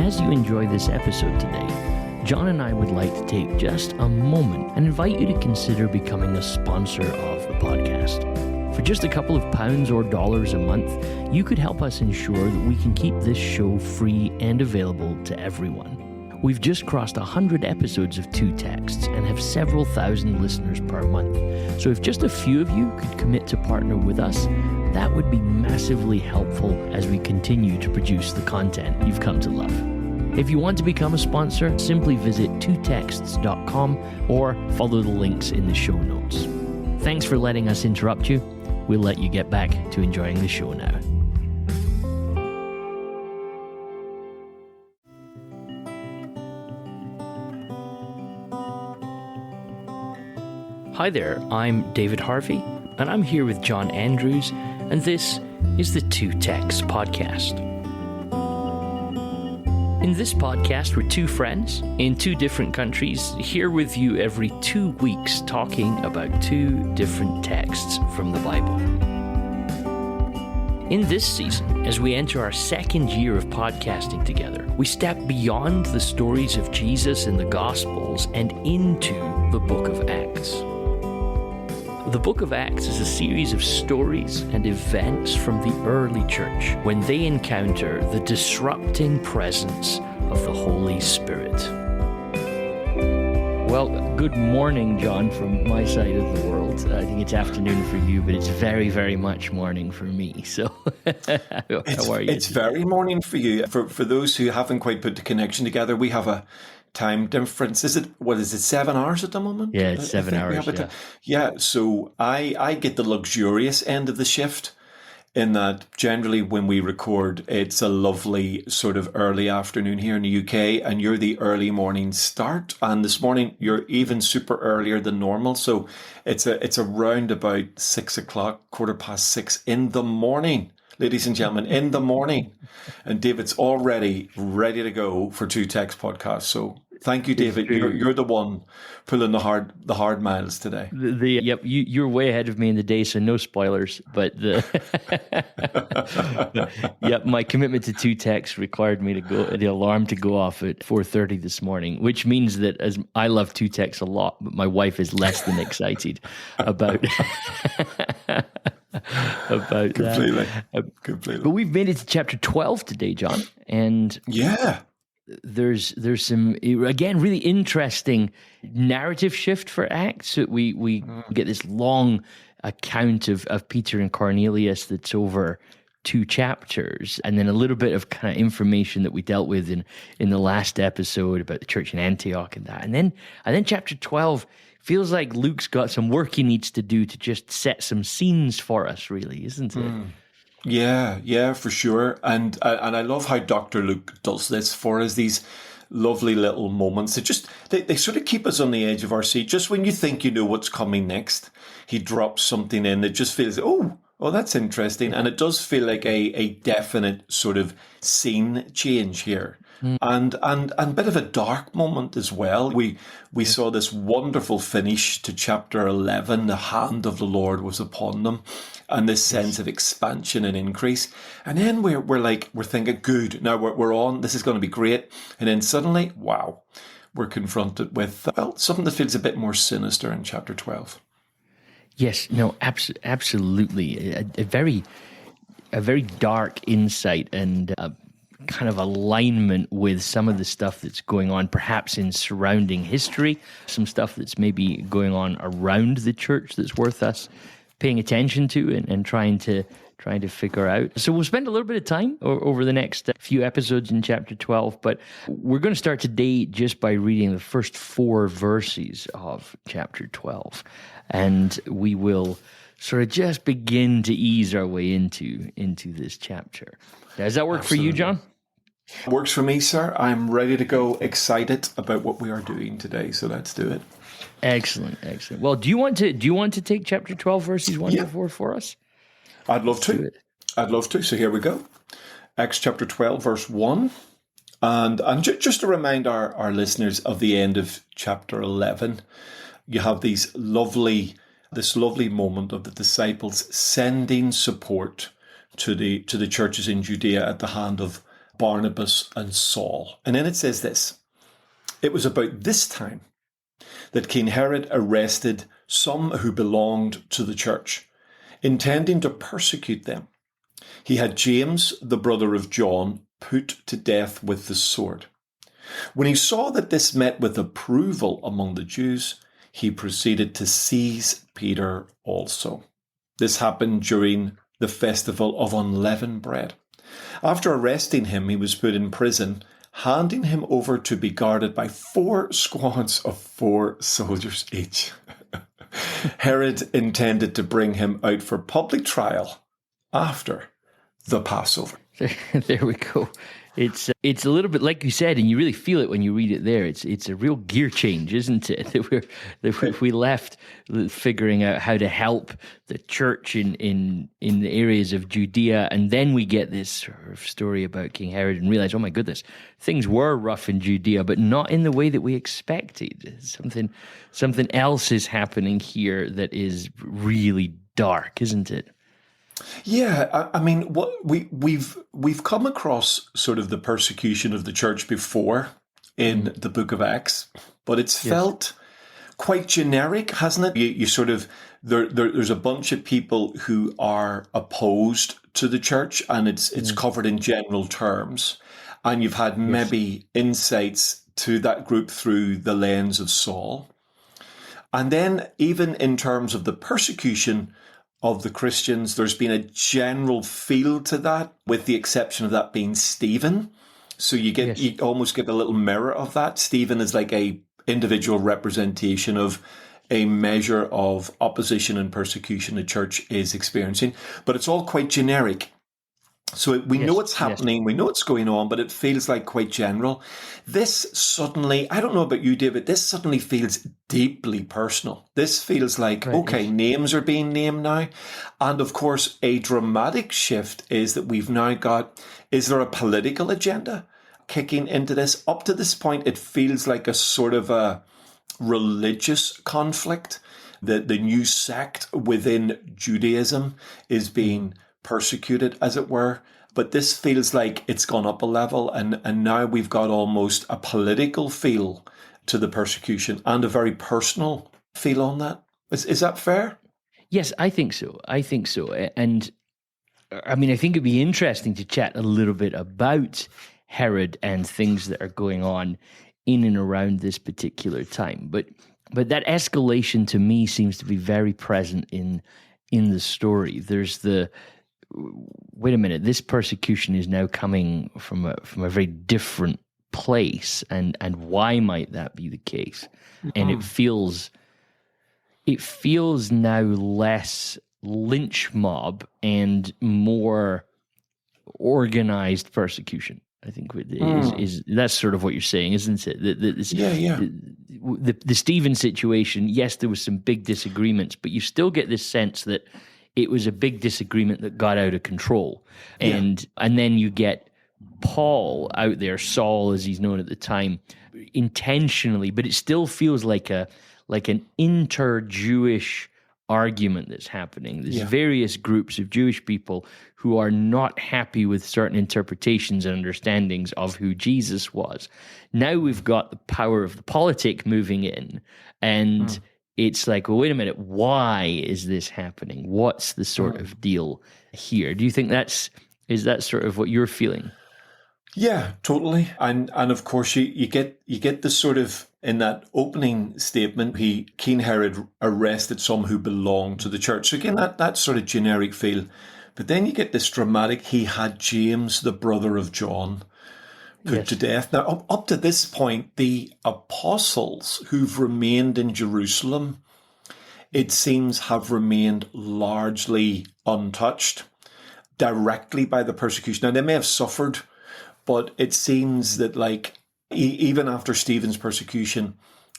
as you enjoy this episode today, John and I would like to take just a moment and invite you to consider becoming a sponsor of the podcast. For just a couple of pounds or dollars a month, you could help us ensure that we can keep this show free and available to everyone. We've just crossed 100 episodes of Two Texts and have several thousand listeners per month. So if just a few of you could commit to partner with us, that would be massively helpful as we continue to produce the content you've come to love. If you want to become a sponsor, simply visit twotexts.com or follow the links in the show notes. Thanks for letting us interrupt you. We'll let you get back to enjoying the show now. Hi there, I'm David Harvey, and I'm here with John Andrews, and this is the Two Texts podcast. In this podcast, we're two friends in two different countries, here with you every 2 weeks talking about two different texts from the Bible. In this season, as we enter our second year of podcasting together, we step beyond the stories of Jesus in the Gospels and into the book of Acts. The book of Acts is a series of stories and events from the early church when they encounter the disrupting presence of the Holy Spirit. Well, good morning, John, from my side of the world. I think it's afternoon for you, but it's very, very much morning for me. So how are you? It's very morning for you. For those who haven't quite put the connection together, we have a time difference. Is it 7 hours at the moment? Yeah, it's 7 hours. Yeah, so I get the luxurious end of the shift in that generally when we record, it's a lovely sort of early afternoon here in the UK and you're the early morning start. And this morning you're even super earlier than normal. So it's around about 6 o'clock, 6:15 in the morning. Ladies and gentlemen, in the morning. And David's already ready to go for Two Text podcasts. So thank you, David. You're the one pulling the hard miles today. You're way ahead of me in the day, so no spoilers. But my commitment to Two Texts required me to the alarm to go off at 4:30 this morning, which means that as I love Two Texts a lot, but my wife is less than excited about Completely. But we've made it to chapter 12 today, John, and there's some, again, really interesting narrative shift for Acts. We get this long account of Peter and Cornelius that's over 2 chapters, and then a little bit of kind of information that we dealt with in the last episode about the church in Antioch and that. And then chapter 12 feels like Luke's got some work he needs to do to just set some scenes for us, really, isn't it? Yeah, for sure. And I love how Dr. Luke does this for us, these lovely little moments. They sort of keep us on the edge of our seat. Just when you think you know what's coming next, he drops something in that just feels, oh, that's interesting. And it does feel like a definite sort of scene change here. And a bit of a dark moment as well. We saw this wonderful finish to chapter 11. The hand of the Lord was upon them, and this sense of expansion and increase. And then we're thinking, good, now we're on. This is going to be great. And then suddenly, wow, we're confronted with something that feels a bit more sinister in chapter 12. Yes, no, absolutely, a very dark insight and kind of alignment with some of the stuff that's going on, perhaps in surrounding history, some stuff that's maybe going on around the church that's worth us paying attention to and trying to figure out. So we'll spend a little bit of time over the next few episodes in chapter 12, but we're going to start today just by reading the first 4 verses of chapter 12, and we will sort of just begin to ease our way into this chapter. Does that work Absolutely. For you, John? Works for me, sir. I'm ready to go, excited about what we are doing today. So let's do it. Excellent. Well, do you want to take chapter 12 verses 1 to 4 for us? I'd love to. So here we go. Acts chapter 12, verse 1. And just to remind our listeners of the end of chapter 11, you have this lovely moment of the disciples sending support to the churches in Judea at the hand of Barnabas and Saul. And then it says this: it was about this time that King Herod arrested some who belonged to the church, intending to persecute them. He had James, the brother of John, put to death with the sword. When he saw that this met with approval among the Jews, he proceeded to seize Peter also. This happened during the festival of unleavened bread. After arresting him, he was put in prison, handing him over to be guarded by 4 squads of 4 soldiers each. Herod intended to bring him out for public trial after the Passover. There we go. It's a little bit like you said, and you really feel it when you read it there. It's a real gear change, isn't it? That we left figuring out how to help the church in the areas of Judea, and then we get this sort of story about King Herod and realize, oh my goodness, things were rough in Judea, but not in the way that we expected. Something else is happening here that is really dark, isn't it? Yeah, I mean, what we've come across sort of the persecution of the church before in the book of Acts, but it's felt quite generic, hasn't it? You sort of there's a bunch of people who are opposed to the church, and it's covered in general terms, and you've had maybe insights to that group through the lens of Saul, and then even in terms of the persecution of the Christians, there's been a general feel to that, with the exception of that being Stephen. So you almost get a little mirror of that. Stephen is like a individual representation of a measure of opposition and persecution the church is experiencing, but it's all quite generic. So we know what's happening, we know what's going on, but it feels like quite general. This suddenly, I don't know about you, David, this suddenly feels deeply personal. This feels like, names are being named now. And of course, a dramatic shift is that we've now got, is there a political agenda kicking into this? Up to this point, it feels like a sort of a religious conflict. The new sect within Judaism is being persecuted, as it were, but this feels like it's gone up a level, and now we've got almost a political feel to the persecution and a very personal feel on that. Is that fair? Yes, I think so. And I mean, I think it'd be interesting to chat a little bit about Herod and things that are going on in and around this particular time. But that escalation to me seems to be very present in the story. There's wait a minute, this persecution is now coming from a very different place, and why might that be the case? And it feels now less lynch mob and more organized persecution. I think is that's sort of what you're saying, isn't it? The Stephen situation, yes, there was some big disagreements, but you still get this sense that it was a big disagreement that got out of control. And then you get Paul out there, Saul as he's known at the time, intentionally, but it still feels like an inter-Jewish argument that's happening. There's various groups of Jewish people who are not happy with certain interpretations and understandings of who Jesus was. Now we've got the power of the politic moving in, and it's like, well, wait a minute, why is this happening? What's the sort of deal here? Do you think is that sort of what you're feeling? Yeah, totally. And of course you get this sort of, in that opening statement, King Herod arrested some who belonged to the church. So again, that sort of generic feel. But then you get this dramatic, he had James, the brother of John, put to death. Now, up to this point, the apostles who've remained in Jerusalem, it seems, have remained largely untouched directly by the persecution. Now, they may have suffered, but it seems that, like, even after Stephen's persecution,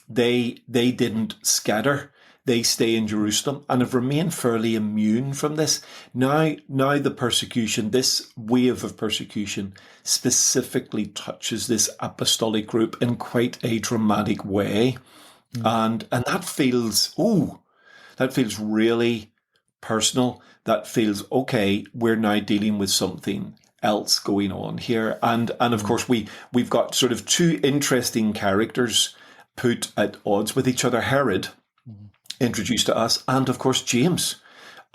they didn't scatter. They stay in Jerusalem and have remained fairly immune from this. Now the persecution, this wave of persecution, specifically touches this apostolic group in quite a dramatic way. And that feels really personal. That feels, okay, we're now dealing with something else going on here. And of course, we've got sort of two interesting characters put at odds with each other. Herod, introduced to us, and of course, James.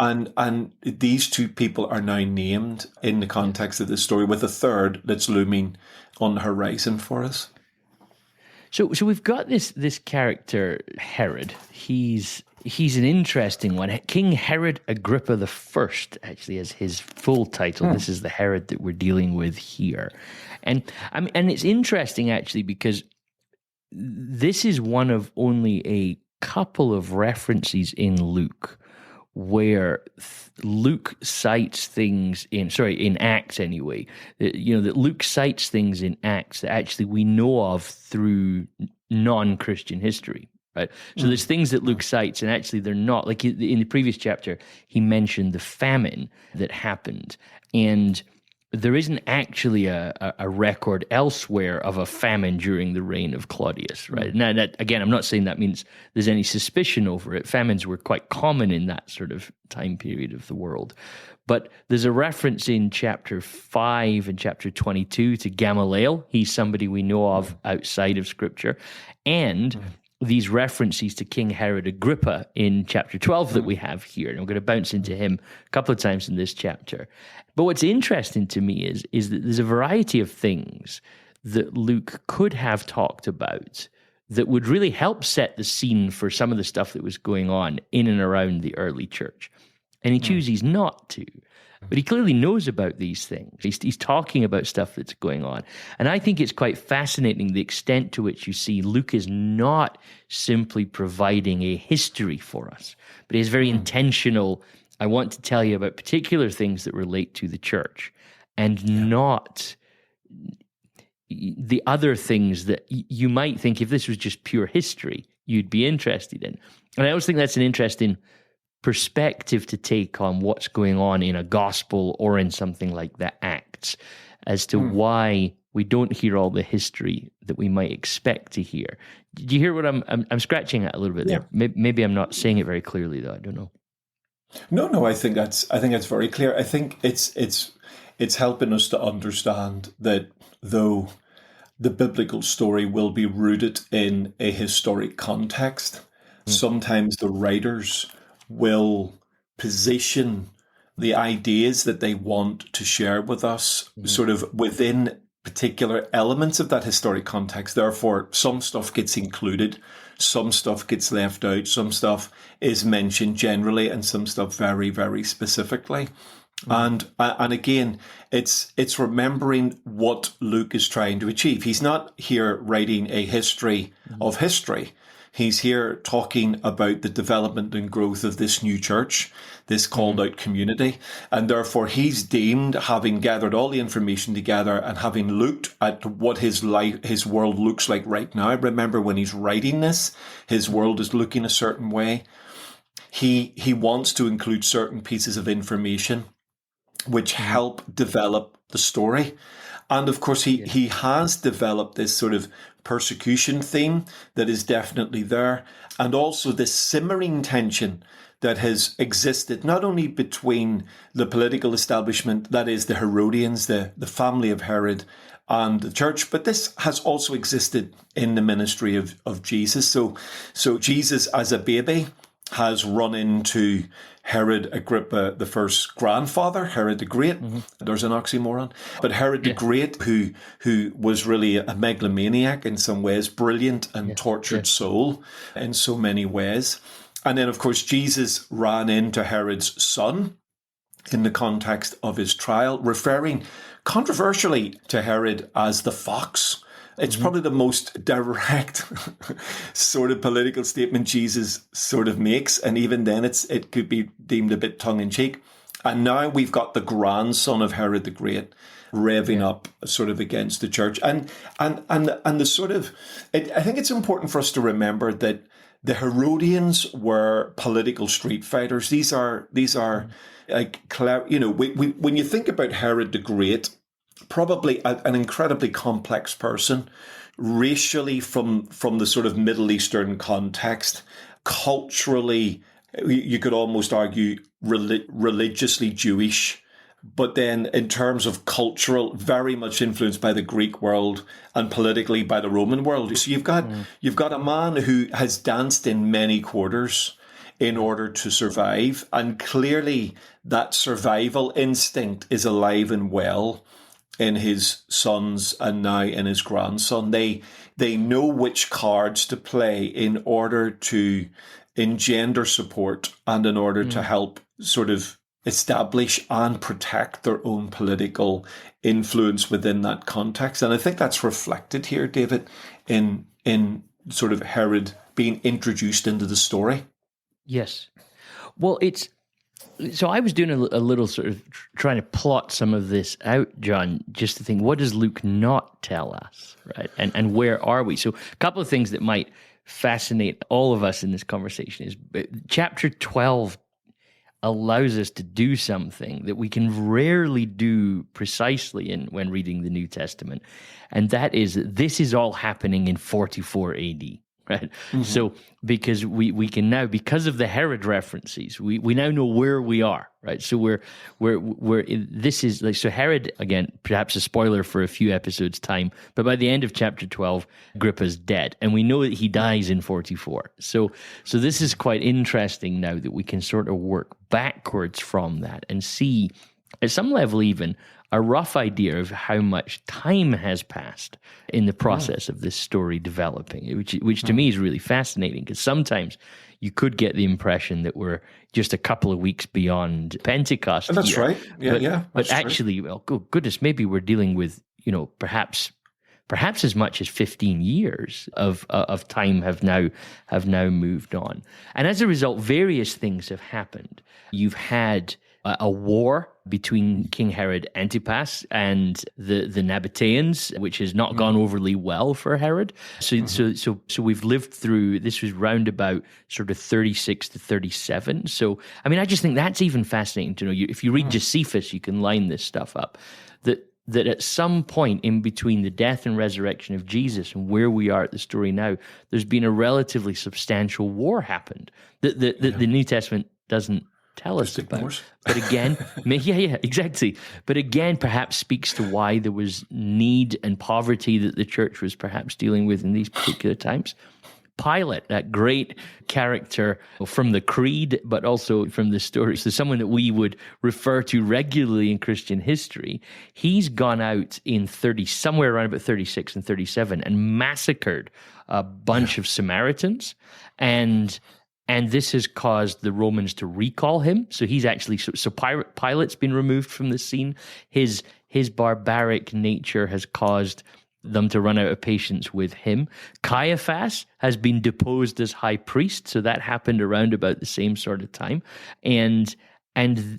And these two people are now named in the context of this story, with a third that's looming on the horizon for us. So we've got this character, Herod. He's an interesting one. King Herod Agrippa the First, actually, is his full title. This is the Herod that we're dealing with here. And it's interesting, actually, because this is one of only a couple of references in Luke where Luke cites things in Acts anyway, that Luke cites things in Acts that actually we know of through non-Christian history, right? So there's things that Luke cites and actually they're not. Like in the previous chapter, he mentioned the famine that happened, and there isn't actually a record elsewhere of a famine during the reign of Claudius, right? Now, again, I'm not saying that means there's any suspicion over it. Famines were quite common in that sort of time period of the world. But there's a reference in chapter 5 and chapter 22 to Gamaliel. He's somebody we know of outside of Scripture. And these references to King Herod Agrippa in chapter 12 that we have here. And I'm going to bounce into him a couple of times in this chapter. But what's interesting to me is that there's a variety of things that Luke could have talked about that would really help set the scene for some of the stuff that was going on in and around the early church. And he chooses not to. But he clearly knows about these things. He's talking about stuff that's going on. And I think it's quite fascinating the extent to which you see Luke is not simply providing a history for us, but he's very intentional. I want to tell you about particular things that relate to the church and not the other things that you might think if this was just pure history, you'd be interested in. And I always think that's an interesting perspective to take on what's going on in a gospel or in something like the Acts as to why we don't hear all the history that we might expect to hear. Did you hear what I'm scratching at a little bit there? Maybe I'm not saying it very clearly, though. I don't know. No, I think that's very clear. I think it's helping us to understand that though the biblical story will be rooted in a historic context, sometimes the writers will position the ideas that they want to share with us sort of within particular elements of that historic context. Therefore, some stuff gets included, some stuff gets left out, some stuff is mentioned generally, and some stuff very, very specifically. And again, it's remembering what Luke is trying to achieve. He's not here writing a history of history. He's here talking about the development and growth of this new church, this called out community. And therefore he's deemed, having gathered all the information together and having looked at what his world looks like right now. Remember, when he's writing this, his world is looking a certain way. He wants to include certain pieces of information which help develop the story. And of course, he has developed this sort of persecution theme that is definitely there. And also this simmering tension that has existed not only between the political establishment, that is the Herodians, the family of Herod, and the church, but this has also existed in the ministry of Jesus. So Jesus as a baby has run into Herod Agrippa the First's grandfather, Herod the Great. There's an oxymoron. But Herod the Great, who was really a megalomaniac in some ways, brilliant and tortured soul in so many ways. And then, of course, Jesus ran into Herod's son in the context of his trial, referring controversially to Herod as the fox. It's probably the most direct sort of political statement Jesus sort of makes. And even then it could be deemed a bit tongue-in-cheek. And now we've got the grandson of Herod the Great revving up sort of against the church. And the sort of, I think it's important for us to remember that the Herodians were political street fighters. These are like, when you think about Herod the Great, probably an incredibly complex person, racially from the sort of Middle Eastern context, culturally, you could almost argue religiously Jewish, but then in terms of cultural, very much influenced by the Greek world and politically by the Roman world. So you've got a man who has danced in many quarters in order to survive, and clearly that survival instinct is alive and well in his sons and now in his grandson. They know which cards to play in order to engender support and in order to help sort of establish and protect their own political influence within that context. And I think that's reflected here, David, in sort of Herod being introduced into the story. Yes. Well, so I was doing a little sort of trying to plot some of this out, John, just to think, what does Luke not tell us, right? And where are we? So a couple of things that might fascinate all of us in this conversation is chapter 12 allows us to do something that we can rarely do precisely when reading the New Testament, and that is that this is all happening in 44 AD. Right. Mm-hmm. So because we can now, because of the Herod references, we now know where we are, right? So this is like, so Herod, again, perhaps a spoiler for a few episodes time, but by the end of chapter 12, Agrippa's dead, and we know that he dies in 44. So this is quite interesting now that we can sort of work backwards from that and see, at some level even, a rough idea of how much time has passed in the process of this story developing, which to me is really fascinating, because sometimes you could get the impression that we're just a couple of weeks beyond Pentecost. That's here. Right. Yeah, but actually, well, goodness, maybe we're dealing with, perhaps as much as 15 years of time have now moved on. And as a result, various things have happened. You've had a war between King Herod Antipas and the Nabateans, which has not gone overly well for Herod. So we've lived through, this was roundabout sort of 36 to 37. So, I mean, I just think that's even fascinating to know. If you read Josephus, you can line this stuff up. That at some point in between the death and resurrection of Jesus and where we are at the story now, there's been a relatively substantial war happened that the New Testament doesn't tell us about. But again, exactly. But again, perhaps speaks to why there was need and poverty that the church was perhaps dealing with in these particular times. Pilate, that great character from the Creed, but also from the story, so someone that we would refer to regularly in Christian history, he's gone out in somewhere around about 36 and 37 and massacred a bunch of Samaritans, and this has caused the Romans to recall him. So he's actually, so Pilate's been removed from the scene. His barbaric nature has caused them to run out of patience with him. Caiaphas has been deposed as high priest, so that happened around about the same sort of time.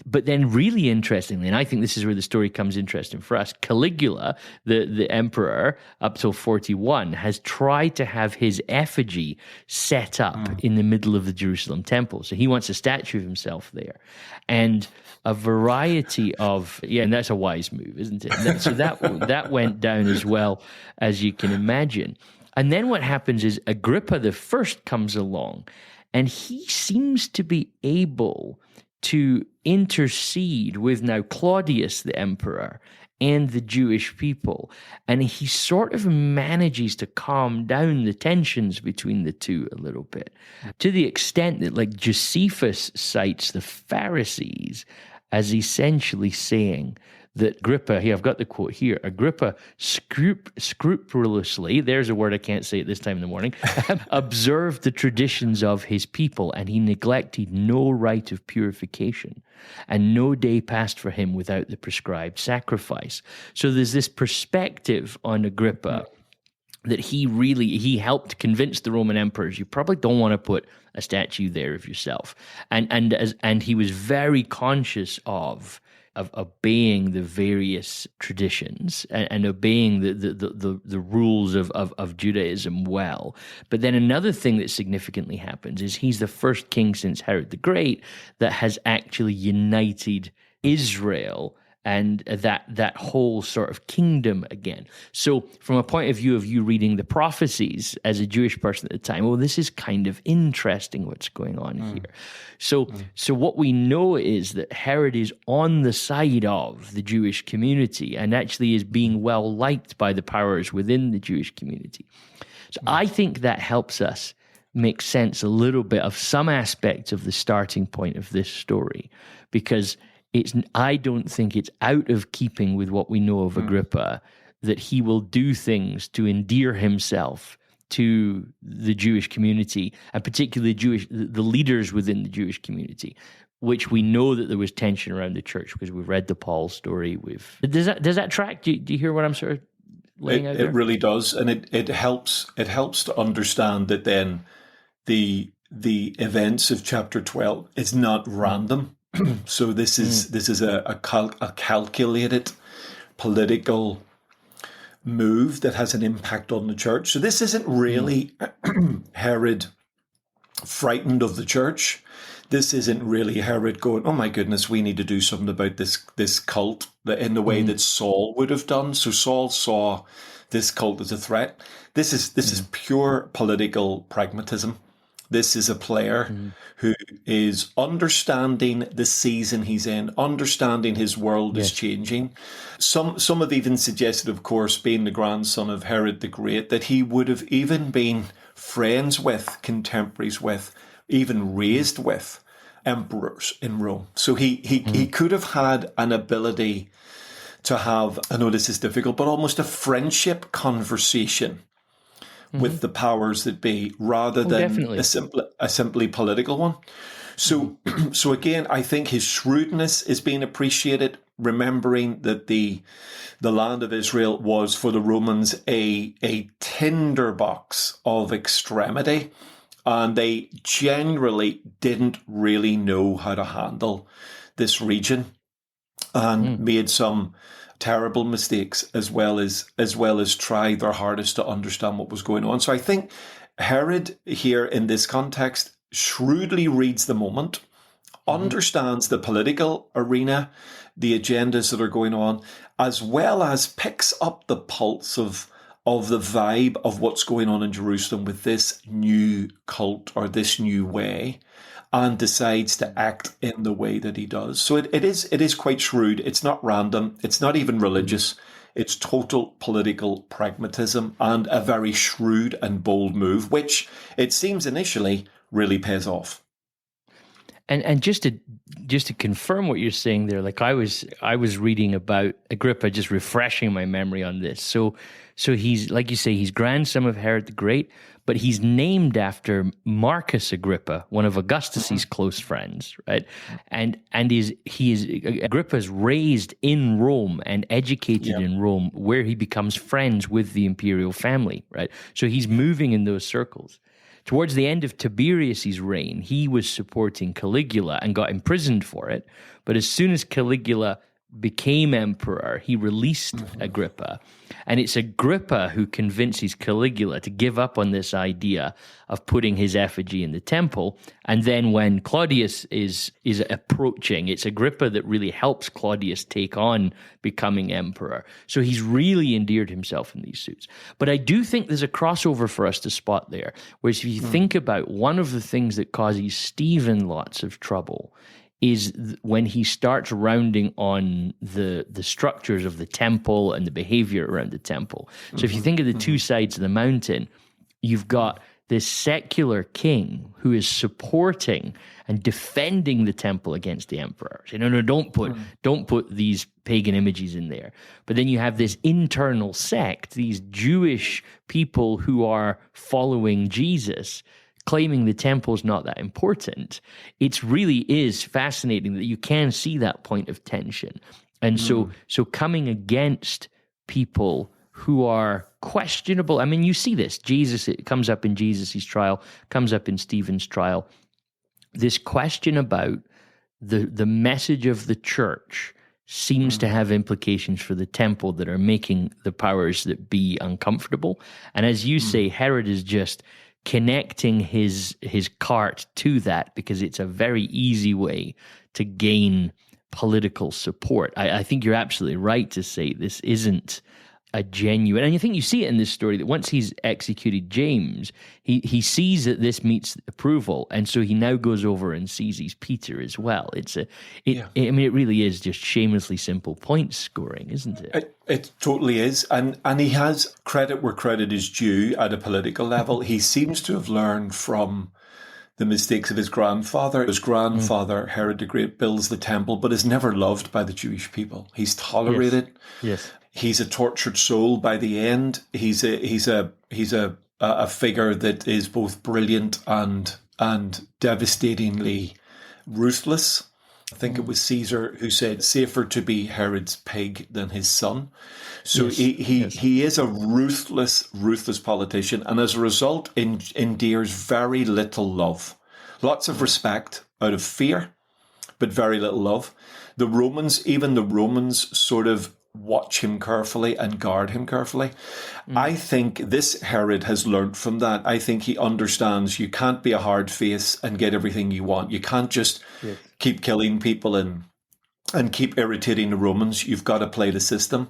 But then really interestingly, and I think this is where the story comes interesting for us, Caligula, the emperor, up till 41, has tried to have his effigy set up in the middle of the Jerusalem temple. So he wants a statue of himself there. And a variety of, and that's a wise move, isn't it? So that went down as well, as you can imagine. And then what happens is Agrippa the First comes along, and he seems to be able to intercede with now Claudius the emperor and the Jewish people. And he sort of manages to calm down the tensions between the two a little bit, to the extent that, like, Josephus cites the Pharisees as essentially saying that Agrippa, here I've got the quote here, Agrippa scrupulously, there's a word I can't say at this time in the morning, observed the traditions of his people, and he neglected no rite of purification, and no day passed for him without the prescribed sacrifice. So there's this perspective on Agrippa that he helped convince the Roman emperors, you probably don't want to put a statue there of yourself. And he was very conscious of obeying the various traditions and obeying the rules of Judaism well. But then another thing that significantly happens is he's the first king since Herod the Great that has actually united Israel and that whole sort of kingdom again. So from a point of view of you reading the prophecies as a Jewish person at the time, well, this is kind of interesting what's going on here. So what we know is that Herod is on the side of the Jewish community and actually is being well liked by the powers within the Jewish community. So I think that helps us make sense a little bit of some aspects of the starting point of this story, because I don't think it's out of keeping with what we know of Agrippa that he will do things to endear himself to the Jewish community, and particularly the leaders within the Jewish community, which we know that there was tension around the church because we've read the Paul story. Does that track? Do you hear what I'm sort of laying out there? It really does, and it helps to understand that then the events of chapter 12 is not random. So this is a calculated political move that has an impact on the church. So this isn't really Herod frightened of the church. This isn't really Herod going, "Oh my goodness, we need to do something about this cult," in the way that Saul would have done. So Saul saw this cult as a threat. This is pure political pragmatism. This is a player who is understanding the season he's in, understanding his world is changing. Some have even suggested, of course, being the grandson of Herod the Great, that he would have even been friends with, contemporaries with, even raised with emperors in Rome. So he could have had an ability to have, I know this is difficult, but almost a friendship conversation with the powers that be, rather than a simply political one. So again, I think his shrewdness is being appreciated, remembering that the land of Israel was for the Romans a tinderbox of extremity, and they generally didn't really know how to handle this region, and made some terrible mistakes, as well as try their hardest to understand what was going on. So I think Herod here in this context shrewdly reads the moment, understands the political arena, the agendas that are going on, as well as picks up the pulse of the vibe of what's going on in Jerusalem with this new cult or this new way, and decides to act in the way that he does. So it is quite shrewd. It's not random. It's not even religious. It's total political pragmatism and a very shrewd and bold move, which it seems initially really pays off. And just to confirm what you're saying there, like I was reading about Agrippa, just refreshing my memory on this. So he's, like you say, he's grandson of Herod the Great, but he's named after Marcus Agrippa, one of Augustus's close friends, right? And Agrippa's raised in Rome and educated in Rome, where he becomes friends with the imperial family, right? So he's moving in those circles. Towards the end of Tiberius's reign, he was supporting Caligula and got imprisoned for it. But as soon as Caligula became emperor, he released Agrippa. And it's Agrippa who convinces Caligula to give up on this idea of putting his effigy in the temple. And then when Claudius is approaching, it's Agrippa that really helps Claudius take on becoming emperor. So he's really endeared himself in these suits. But I do think there's a crossover for us to spot there, whereas if you think about one of the things that causes Stephen lots of trouble is when he starts rounding on the structures of the temple and the behavior around the temple. So if you think of the two sides of the mountain, you've got this secular king who is supporting and defending the temple against the emperor. Saying, no, don't put these pagan images in there. But then you have this internal sect, these Jewish people who are following Jesus, claiming the temple's not that important. It really is fascinating that you can see that point of tension. And so coming against people who are questionable, I mean, you see this. It comes up in Jesus' trial, comes up in Stephen's trial. This question about the message of the church seems to have implications for the temple that are making the powers that be uncomfortable. And as you say, Herod is just connecting his cart to that, because it's a very easy way to gain political support. I think you're absolutely right to say this isn't a genuine, and I think you see it in this story that once he's executed James, he sees that this meets approval, and so he now goes over and seizes Peter as well. I mean, it really is just shamelessly simple point scoring, isn't it? It totally is, and he has credit where credit is due at a political level. He seems to have learned from the mistakes of his grandfather. His grandfather, Herod the Great, builds the temple, but is never loved by the Jewish people. He's tolerated. Yes. He's a tortured soul by the end. He's a figure that is both brilliant and devastatingly ruthless. I think it was Caesar who said, "Safer to be Herod's pig than his son." So he is a ruthless politician, and as a result, endears very little love. Lots of respect out of fear, but very little love. Even the Romans sort of watch him carefully and guard him carefully. I think this Herod has learned from that. I think he understands you can't be a hard face and get everything you want. You can't just keep killing people and keep irritating the Romans. You've got to play the system.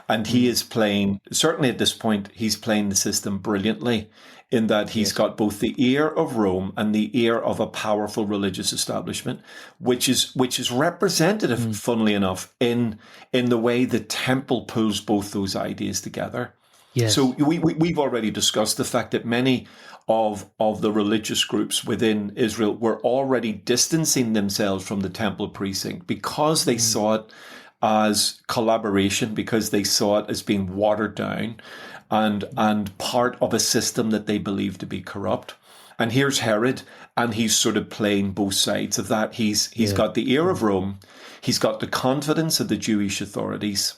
And he is playing, certainly at this point, he's playing the system brilliantly, in that he's got both the ear of Rome and the ear of a powerful religious establishment, which is representative, funnily enough, in the way the temple pulls both those ideas together. Yes. So we've already discussed the fact that many of the religious groups within Israel were already distancing themselves from the temple precinct because they saw it as collaboration, because they saw it as being watered down and part of a system that they believed to be corrupt. And here's Herod, and he's sort of playing both sides of that. He's got the ear of Rome. He's got the confidence of the Jewish authorities,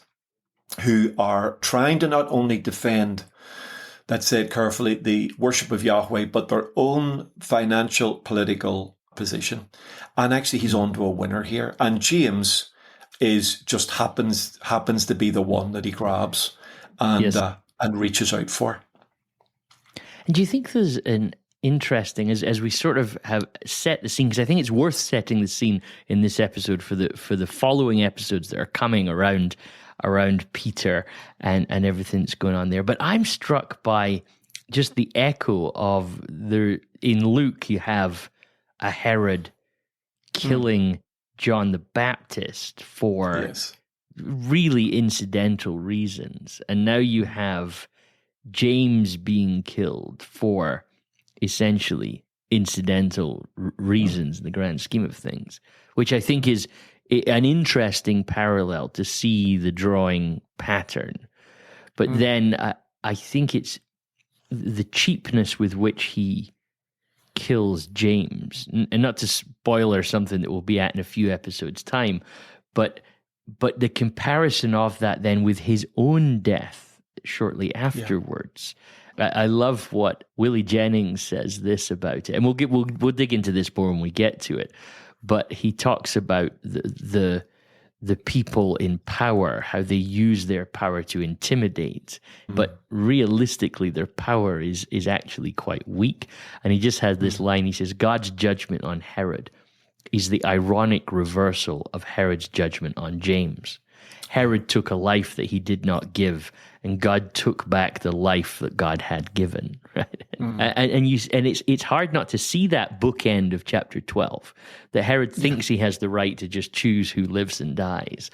who are trying to not only defend, let's say it carefully, the worship of Yahweh, but their own financial, political position. And actually, he's onto a winner here. And James happens to be the one that he grabs and reaches out for. And do you think there's an interesting, as we sort of have set the scene, because I think it's worth setting the scene in this episode for the following episodes that are coming around Peter and everything that's going on there. But I'm struck by just the echo of in Luke, you have a Herod killing John the Baptist for really incidental reasons. And now you have James being killed for essentially incidental reasons in the grand scheme of things, which I think is an interesting parallel to see the drawing pattern. But then I think it's the cheapness with which he kills James, and not to spoiler something that we'll be at in a few episodes' time, but the comparison of that then with his own death shortly afterwards. I love what Willie Jennings says this about it, and we'll dig into this more when we get to it. But he talks about the people in power, how they use their power to intimidate, but realistically their power is actually quite weak. And he just has this line, he says, God's judgment on Herod is the ironic reversal of Herod's judgment on James. Herod took a life that he did not give, and God took back the life that God had given. Right? And it's hard not to see that bookend of chapter 12, that Herod thinks he has the right to just choose who lives and dies.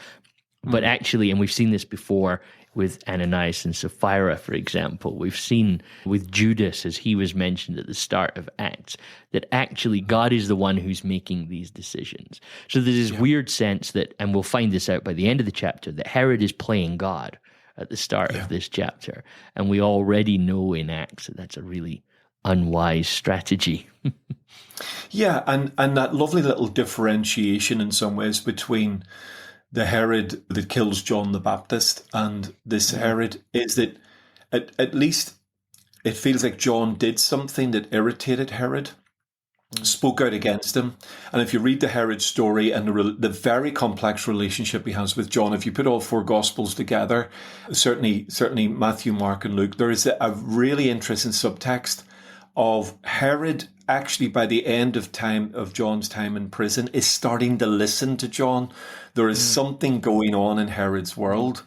But actually, and we've seen this before with Ananias and Sapphira, for example. We've seen with Judas, as he was mentioned at the start of Acts, that actually God is the one who's making these decisions. So there's this weird sense that, and we'll find this out by the end of the chapter, that Herod is playing God at the start of this chapter. And we already know in Acts that that's a really unwise strategy. And that lovely little differentiation in some ways between the Herod that kills John the Baptist and this Herod is that at least it feels like John did something that irritated Herod, spoke out against him. And if you read the Herod story and the very complex relationship he has with John, if you put all four Gospels together, certainly Matthew, Mark, and Luke, there is a really interesting subtext of Herod actually, by the end of John's time in prison, is starting to listen to John. There is something going on in Herod's world.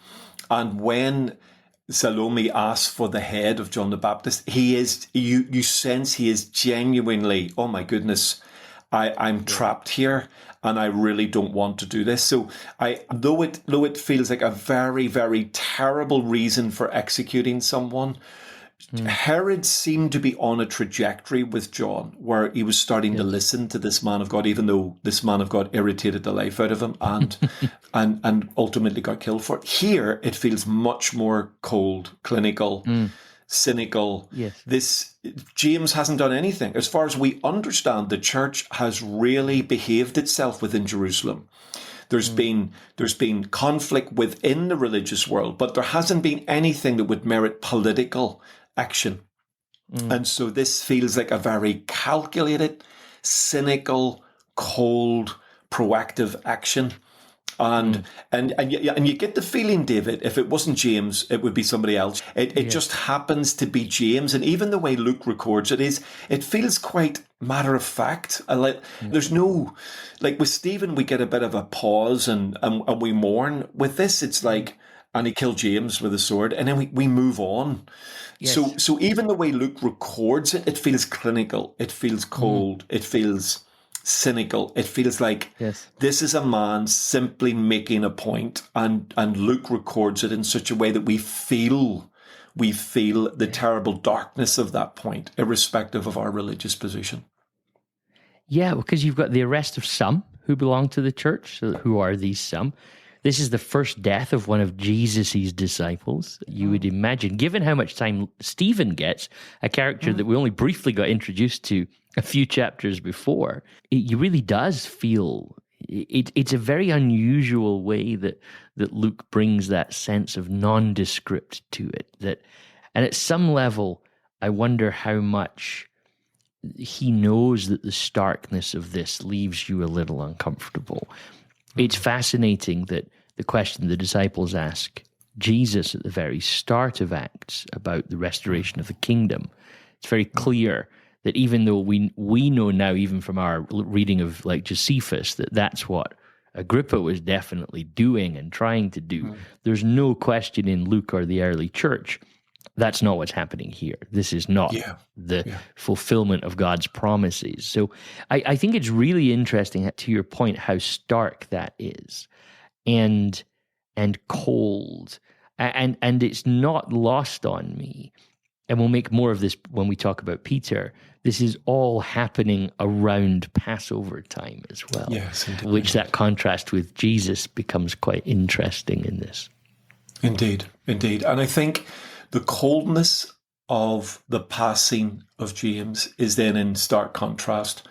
And when Salome asks for the head of John the Baptist, you sense he is genuinely, oh my goodness, I'm trapped here and I really don't want to do this. So though it feels like a very, very terrible reason for executing someone, Herod seemed to be on a trajectory with John where he was starting to listen to this man of God, even though this man of God irritated the life out of him and and ultimately got killed for it. Here, it feels much more cold, clinical, cynical. Yes. James hasn't done anything. As far as we understand, the church has really behaved itself within Jerusalem. There's been conflict within the religious world, but there hasn't been anything that would merit political action. And so this feels like a very calculated, cynical, cold, proactive action. And you get the feeling, David, if it wasn't James, it would be somebody else. It just happens to be James. And even the way Luke records it feels quite matter of fact. There's no, like with Stephen, we get a bit of a pause and we mourn. With this, it's like, and he killed James with a sword, and then we move on. Yes. So even the way Luke records it feels clinical. It feels cold. It feels cynical. It feels like this is a man simply making a point, and Luke records it in such a way that we feel the terrible darkness of that point, irrespective of our religious position. Yeah, because you've got the arrest of some who belong to the church. So who are these some? This is the first death of one of Jesus' disciples. You would imagine, given how much time Stephen gets, a character that we only briefly got introduced to a few chapters before, it really does feel, it's a very unusual way that Luke brings that sense of nondescript to it. And at some level, I wonder how much he knows that the starkness of this leaves you a little uncomfortable. It's fascinating that the question the disciples ask Jesus at the very start of Acts about the restoration of the kingdom, it's very clear that even though we know now, even from our reading of like Josephus, that's what Agrippa was definitely doing and trying to do. There's no question in Luke or the early church that's not what's happening here. This is not the fulfillment of God's promises. So I think it's really interesting, to your point, how stark that is and cold. And it's not lost on me. And we'll make more of this when we talk about Peter. This is all happening around Passover time as well. Yes, indeed. Which that contrast with Jesus becomes quite interesting in this. Indeed. And I think the coldness of the passing of James is then in stark contrast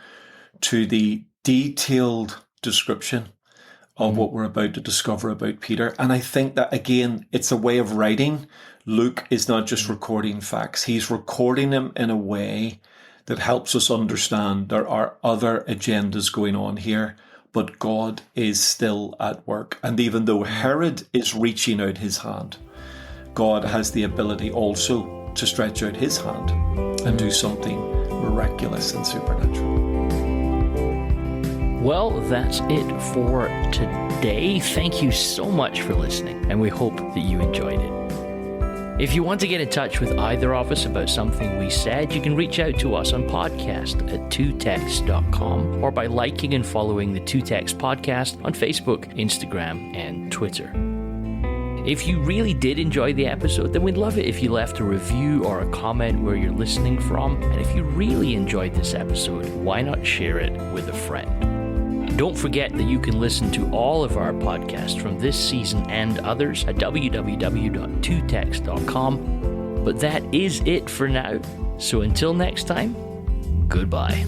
to the detailed description of what we're about to discover about Peter. And I think that, again, it's a way of writing. Luke is not just recording facts. He's recording them in a way that helps us understand there are other agendas going on here, but God is still at work. And even though Herod is reaching out his hand, God has the ability also to stretch out his hand and do something miraculous and supernatural. Well, that's it for today. Thank you so much for listening, and we hope that you enjoyed it. If you want to get in touch with either of us about something we said, you can reach out to us on podcast at 2text.com or by liking and following the 2text podcast on Facebook, Instagram, and Twitter. If you really did enjoy the episode, then we'd love it if you left a review or a comment where you're listening from. And if you really enjoyed this episode, why not share it with a friend? Don't forget that you can listen to all of our podcasts from this season and others at www.2text.com. But that is it for now. So until next time, goodbye.